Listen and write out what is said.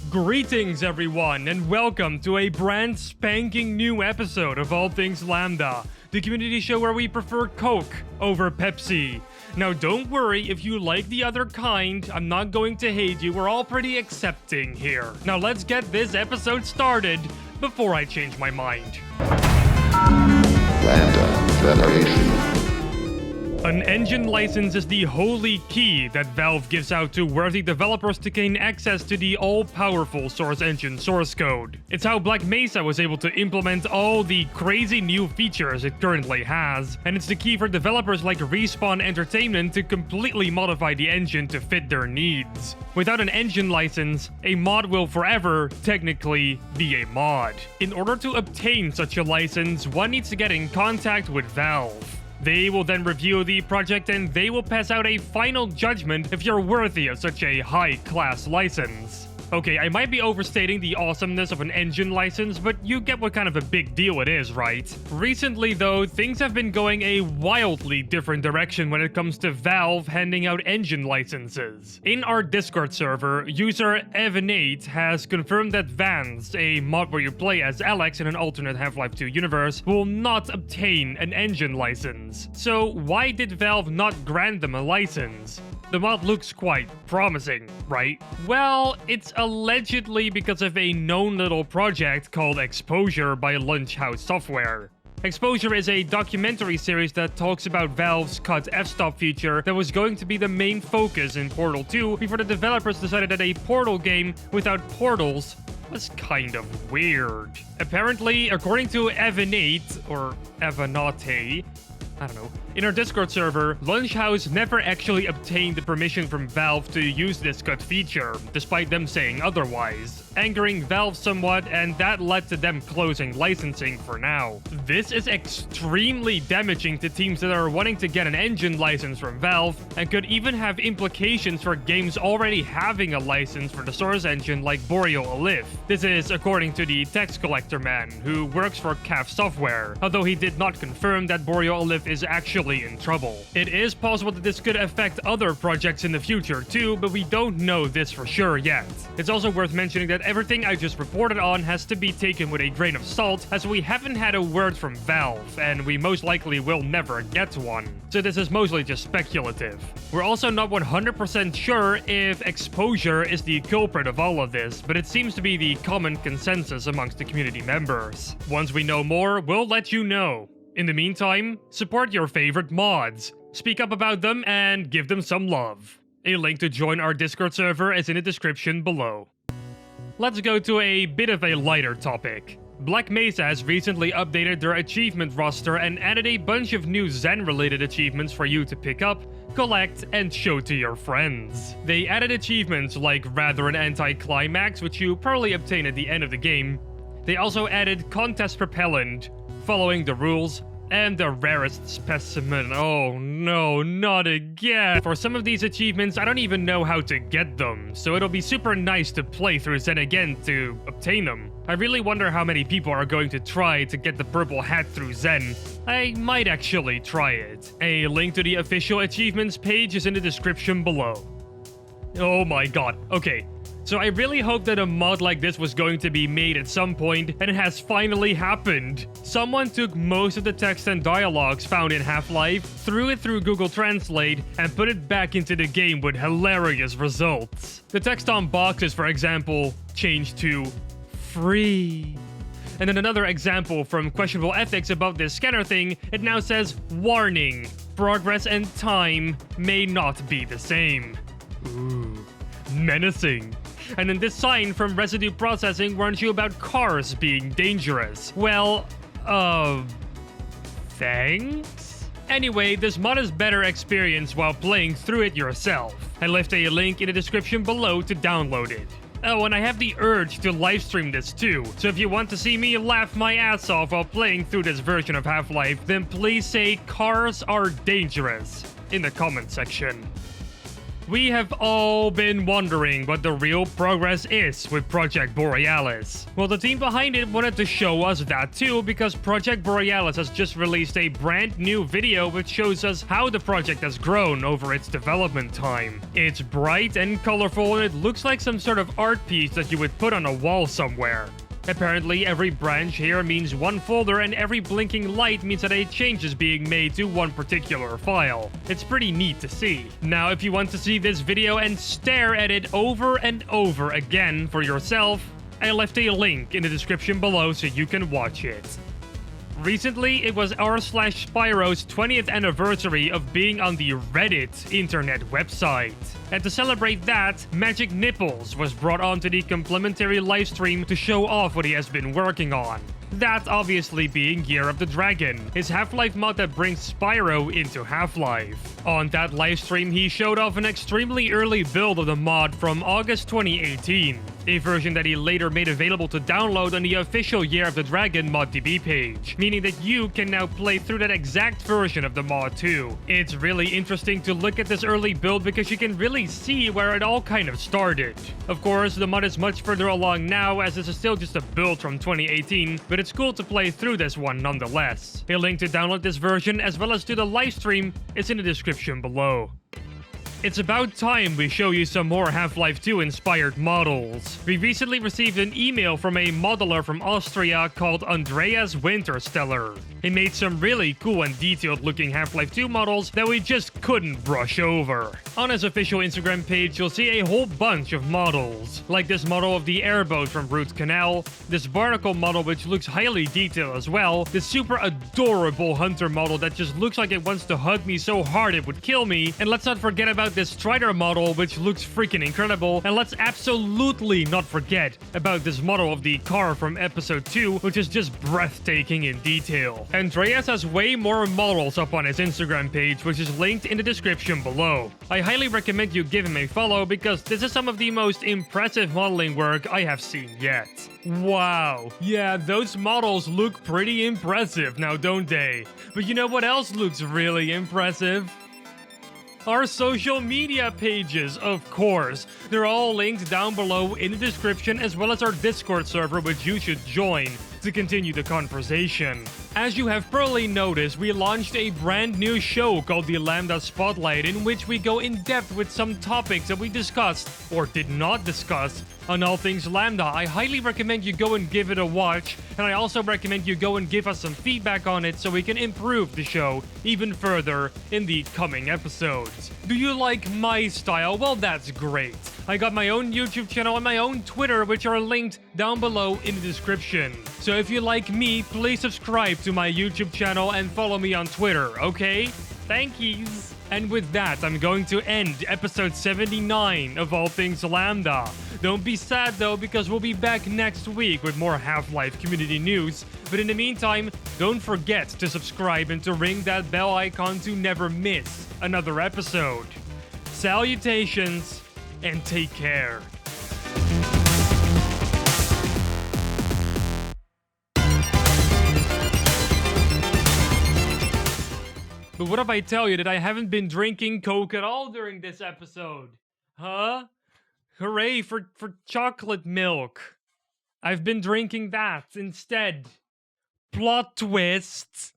Greetings everyone, and welcome to a brand spanking new episode of All Things Lambda, the community show where we prefer Coke over Pepsi. Now don't worry if you like the other kind, I'm not going to hate you, we're all pretty accepting here. Now let's get this episode started before I change my mind. LambdaGeneration. An engine license is the holy key that Valve gives out to worthy developers to gain access to the all-powerful Source Engine source code. It's how Black Mesa was able to implement all the crazy new features it currently has, and it's the key for developers like Respawn Entertainment to completely modify the engine to fit their needs. Without an engine license, a mod will forever, technically, be a mod. In order to obtain such a license, one needs to get in contact with Valve. They will then review the project and they will pass out a final judgment if you're worthy of such a high-class license. Okay, I might be overstating the awesomeness of an engine license, but you get what kind of a big deal it is, right? Recently though, things have been going a wildly different direction when it comes to Valve handing out engine licenses. In our Discord server, user Evan8 has confirmed that Vans, a mod where you play as Alex in an alternate Half-Life 2 universe, will not obtain an engine license. So why did Valve not grant them a license? The mod looks quite promising, right? Well, it's allegedly because of a known little project called Exposure by Lunchhouse Software. Exposure is a documentary series that talks about Valve's cut f-stop feature that was going to be the main focus in Portal 2 before the developers decided that a Portal game without portals was kind of weird. Apparently, according to Evan8, or Evanate, I don't know. In our Discord server, Lunchhouse never actually obtained the permission from Valve to use this cut feature, despite them saying otherwise, angering Valve somewhat, and that led to them closing licensing for now. This is extremely damaging to teams that are wanting to get an engine license from Valve, and could even have implications for games already having a license for the source engine like Borealis. This is according to the tax collector man, who works for CAF Software, although he did not confirm that Borealis is actually in trouble. It is possible that this could affect other projects in the future too, but we don't know this for sure yet. It's also worth mentioning that everything I just reported on has to be taken with a grain of salt, as we haven't had a word from Valve, and we most likely will never get one. So this is mostly just speculative. We're also not 100% sure if Exposure is the culprit of all of this, but it seems to be the common consensus amongst the community members. Once we know more, we'll let you know. In the meantime, support your favorite mods, speak up about them, and give them some love. A link to join our Discord server is in the description below. Let's go to a bit of a lighter topic. Black Mesa has recently updated their achievement roster and added a bunch of new Zen-related achievements for you to pick up, collect, and show to your friends. They added achievements like Rather an Anti-Climax, which you probably obtain at the end of the game. They also added Contest Propellant, Following the Rules, and the Rarest Specimen. Oh no, not again! For some of these achievements, I don't even know how to get them, so it'll be super nice to play through Zen again to obtain them. I really wonder how many people are going to try to get the purple hat through Zen. I might actually try it. A link to the official achievements page is in the description below. Oh my god, okay. So I really hope that a mod like this was going to be made at some point, and it has finally happened. Someone took most of the text and dialogues found in Half-Life, threw it through Google Translate, and put it back into the game with hilarious results. The text on boxes, for example, changed to free. And then another example from questionable ethics about this scanner thing, it now says, warning, progress and time may not be the same. Ooh, menacing. And then this sign from Residue Processing warns you about cars being dangerous. Well, thanks? Anyway, this mod is better experience while playing through it yourself. I left a link in the description below to download it. Oh, and I have the urge to livestream this too, so if you want to see me laugh my ass off while playing through this version of Half-Life, then please say cars are dangerous in the comment section. We have all been wondering what the real progress is with Project Borealis. Well, the team behind it wanted to show us that too, because Project Borealis has just released a brand new video which shows us how the project has grown over its development time. It's bright and colorful, and it looks like some sort of art piece that you would put on a wall somewhere. Apparently, every branch here means one folder, and every blinking light means that a change is being made to one particular file. It's pretty neat to see. Now, if you want to see this video and stare at it over and over again for yourself, I left a link in the description below so you can watch it. Recently, it was r/Spyro's 20th anniversary of being on the Reddit internet website. And to celebrate that, Magic Nipples was brought onto the complimentary livestream to show off what he has been working on. That obviously being Year of the Dragon, his Half-Life mod that brings Spyro into Half-Life. On that livestream, he showed off an extremely early build of the mod from August 2018, a version that he later made available to download on the official Year of the Dragon ModDB page, meaning that you can now play through that exact version of the mod too. It's really interesting to look at this early build because you can really see where it all kind of started. Of course, the mod is much further along now, as this is still just a build from 2018, but it's cool to play through this one nonetheless. A link to download this version as well as to the livestream is in the description below. It's about time we show you some more Half-Life 2 inspired models. We recently received an email from a modeler from Austria called Andreas Wintersteller. He made some really cool and detailed looking Half-Life 2 models that we just couldn't brush over. On his official Instagram page, you'll see a whole bunch of models, like this model of the airboat from Root Canal, this barnacle model which looks highly detailed as well, this super adorable hunter model that just looks like it wants to hug me so hard it would kill me, and let's not forget about this Strider model which looks freaking incredible, and let's absolutely not forget about this model of the car from episode 2 which is just breathtaking in detail. Andreas has way more models up on his Instagram page, which is linked in the description below. I highly recommend you give him a follow because this is some of the most impressive modeling work I have seen yet. Wow, yeah, those models look pretty impressive now, don't they? But you know what else looks really impressive? Our social media pages, of course. They're all linked down below in the description, as well as our Discord server, which you should join to continue the conversation. As you have probably noticed, we launched a brand new show called the Lambda Spotlight, in which we go in depth with some topics that we discussed or did not discuss on All Things Lambda. I highly recommend you go and give it a watch, and I also recommend you go and give us some feedback on it so we can improve the show even further in the coming episodes. Do you like my style? Well, that's great. I got my own YouTube channel and my own Twitter, which are linked down below in the description. So if you like me, please subscribe to my YouTube channel and follow me on Twitter, okay? Thank yous. And with that, I'm going to end episode 79 of All Things Lambda. Don't be sad though, because we'll be back next week with more Half-Life community news. But in the meantime, don't forget to subscribe and to ring that bell icon to never miss another episode. Salutations, and take care. But what if I tell you that I haven't been drinking Coke at all during this episode? Huh? Hooray for chocolate milk. I've been drinking that instead. Plot twist.